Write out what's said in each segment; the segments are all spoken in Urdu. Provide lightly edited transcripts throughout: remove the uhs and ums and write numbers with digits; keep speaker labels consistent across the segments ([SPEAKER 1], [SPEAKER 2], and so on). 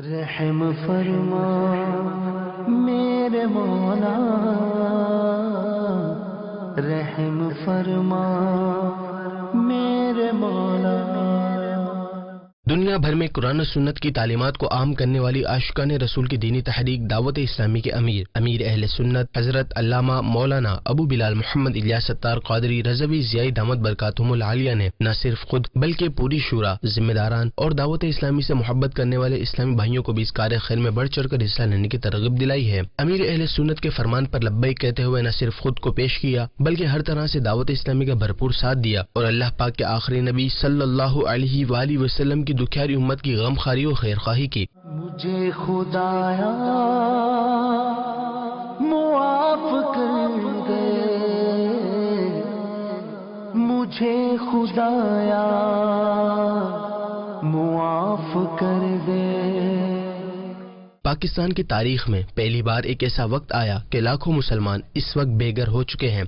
[SPEAKER 1] رحم فرما میرے مولا، رحم فرما میرے مولا۔
[SPEAKER 2] دنیا بھر میں قرآن و سنت کی تعلیمات کو عام کرنے والی عاشقان رسول کی دینی تحریک دعوت اسلامی کے امیر اہل سنت حضرت علامہ مولانا ابو بلال محمد الیاس ستار قادری رضوی ضیائی دامت برکاتہم العالیہ نے نہ صرف خود بلکہ پوری شورا، ذمہ داران اور دعوت اسلامی سے محبت کرنے والے اسلامی بھائیوں کو بھی اس کار خیر میں بڑھ چڑھ کر حصہ لینے کی ترغیب دلائی ہے۔ امیر اہل سنت کے فرمان پر لبیک کہتے ہوئے نہ صرف خود کو پیش کیا بلکہ ہر طرح سے دعوت اسلامی کا بھرپور ساتھ دیا اور اللہ پاک کے آخری نبی صلی اللہ علیہ وآلہ وسلم کی دکھیاری امت کی غم خاری و خیر خواہی کی۔
[SPEAKER 1] مجھے خدایا معاف کر دے، مجھے خدایا معاف کر دے۔
[SPEAKER 2] پاکستان کی تاریخ میں پہلی بار ایک ایسا وقت آیا کہ لاکھوں مسلمان اس وقت بے گھر ہو چکے ہیں۔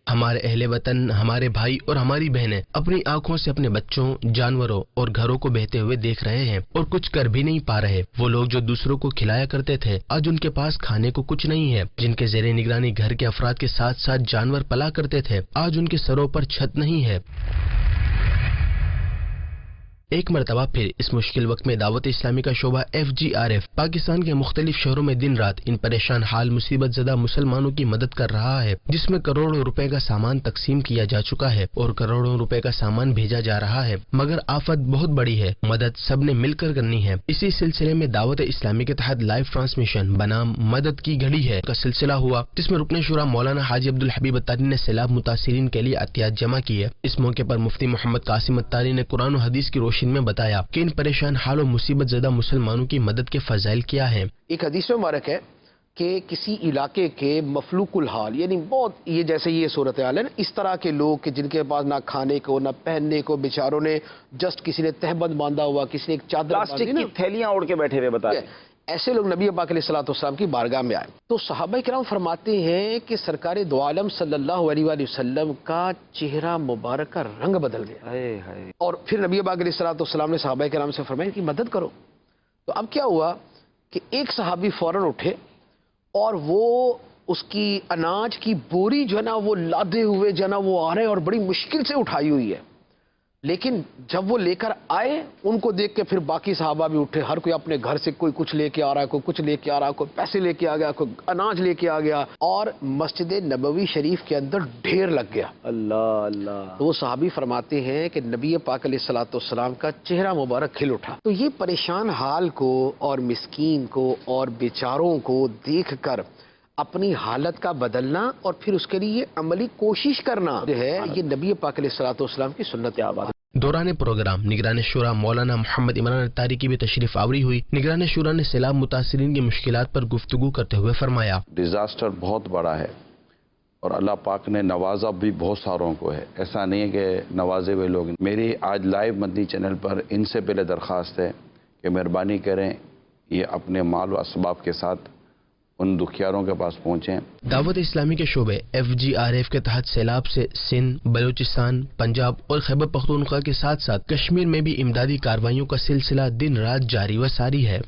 [SPEAKER 2] ہمارے اہل وطن، ہمارے بھائی اور ہماری بہنیں اپنی آنکھوں سے اپنے بچوں، جانوروں اور گھروں کو بہتے ہوئے دیکھ رہے ہیں اور کچھ کر بھی نہیں پا رہے۔ وہ لوگ جو دوسروں کو کھلایا کرتے تھے آج ان کے پاس کھانے کو کچھ نہیں ہے، جن کے زیر نگرانی گھر کے افراد کے ساتھ ساتھ جانور پلا کرتے تھے آج ان کے سروں پر چھت نہیں ہے۔ ایک مرتبہ پھر اس مشکل وقت میں دعوت اسلامی کا شعبہ FGRF پاکستان کے مختلف شہروں میں دن رات ان پریشان حال مصیبت زدہ مسلمانوں کی مدد کر رہا ہے، جس میں کروڑوں روپے کا سامان تقسیم کیا جا چکا ہے اور کروڑوں روپے کا سامان بھیجا جا رہا ہے، مگر آفت بہت بڑی ہے، مدد سب نے مل کر کرنی ہے۔ اسی سلسلے میں دعوت اسلامی کے تحت لائیو ٹرانسمیشن بنام مدد کی گھڑی ہے کا سلسلہ ہوا، جس میں رکن شورا مولانا حاجی عبدالحبیب اتاری نے سیلاب متاثرین کے لیے عطیات جمع کی ہے۔ اس موقع پر مفتی محمد قاسم اتاری نے قرآن و حدیث کی روشنی میں بتایا کہ ان پریشان حال و مصیبت زدہ مسلمانوں کی مدد کے فضائل کیا ہیں۔
[SPEAKER 3] ایک حدیث میں مبارک ہے کہ کسی علاقے کے مفلوق الحال، یعنی بہت یہ جیسے یہ صورتحال ہے نا، اس طرح کے لوگ کہ جن کے پاس نہ کھانے کو نہ پہننے کو، بیچاروں نے جسٹ کسی نے تہبند باندھا ہوا، کسی نے ایک چادر
[SPEAKER 4] پلاسٹک کی تھیلیاں اوڑھ کے بیٹھے ہوئے بتا رہے ہیں۔
[SPEAKER 3] ایسے لوگ نبی پاک علیہ الصلوۃ والسلام کی بارگاہ میں آئے تو صحابہ کرام فرماتے ہیں کہ سرکار دو عالم صلی اللہ علیہ وآلہ وسلم کا چہرہ مبارک کا رنگ بدل گیا، اور پھر نبی پاک علیہ الصلوۃ والسلام نے صحابہ کرام سے فرمایا کہ مدد کرو۔ تو اب کیا ہوا کہ ایک صحابی فوراً اٹھے اور وہ اس کی اناج کی بوری جو ہے نا وہ لادے ہوئے جو ہے نا وہ آ رہے اور بڑی مشکل سے اٹھائی ہوئی ہے، لیکن جب وہ لے کر آئے ان کو دیکھ کے پھر باقی صحابہ بھی اٹھے، ہر کوئی اپنے گھر سے کوئی کچھ لے کے آ رہا ہے، کوئی کچھ لے کے آ رہا ہے، کوئی پیسے لے کے آ گیا، کوئی اناج لے کے آ گیا، اور مسجد نبوی شریف کے اندر ڈھیر لگ گیا۔
[SPEAKER 4] اللہ اللہ۔
[SPEAKER 3] تو وہ صحابی فرماتے ہیں کہ نبی پاک علیہ الصلوۃ والسلام کا چہرہ مبارک کھل اٹھا۔ تو یہ پریشان حال کو اور مسکین کو اور بیچاروں کو دیکھ کر اپنی حالت کا بدلنا اور پھر اس کے لیے عملی کوشش کرنا جو ہے، یہ نبی پاک علیہ الصلوۃ والسلام کی سنت ہے۔
[SPEAKER 2] دوران پروگرام نگران شورا مولانا محمد عمران اتاری کی بھی تشریف آوری ہوئی۔ نگران شورا نے سیلاب متاثرین کی مشکلات پر گفتگو کرتے ہوئے فرمایا،
[SPEAKER 5] ڈیزاسٹر بہت بڑا ہے اور اللہ پاک نے نوازا بھی بہت ساروں کو ہے، ایسا نہیں ہے کہ نوازے ہوئے لوگ۔ میری آج لائیو مدنی چینل پر ان سے پہلے درخواست ہے کہ مہربانی کریں یہ اپنے مال و اسباب کے ساتھ ان دکھیاروں کے پاس پہنچیں۔
[SPEAKER 2] دعوت اسلامی کے شعبے FGRF کے تحت سیلاب سے سندھ، بلوچستان، پنجاب اور خیبر پختونخوا کے ساتھ ساتھ کشمیر میں بھی امدادی کارروائیوں کا سلسلہ دن رات جاری و ساری ہے۔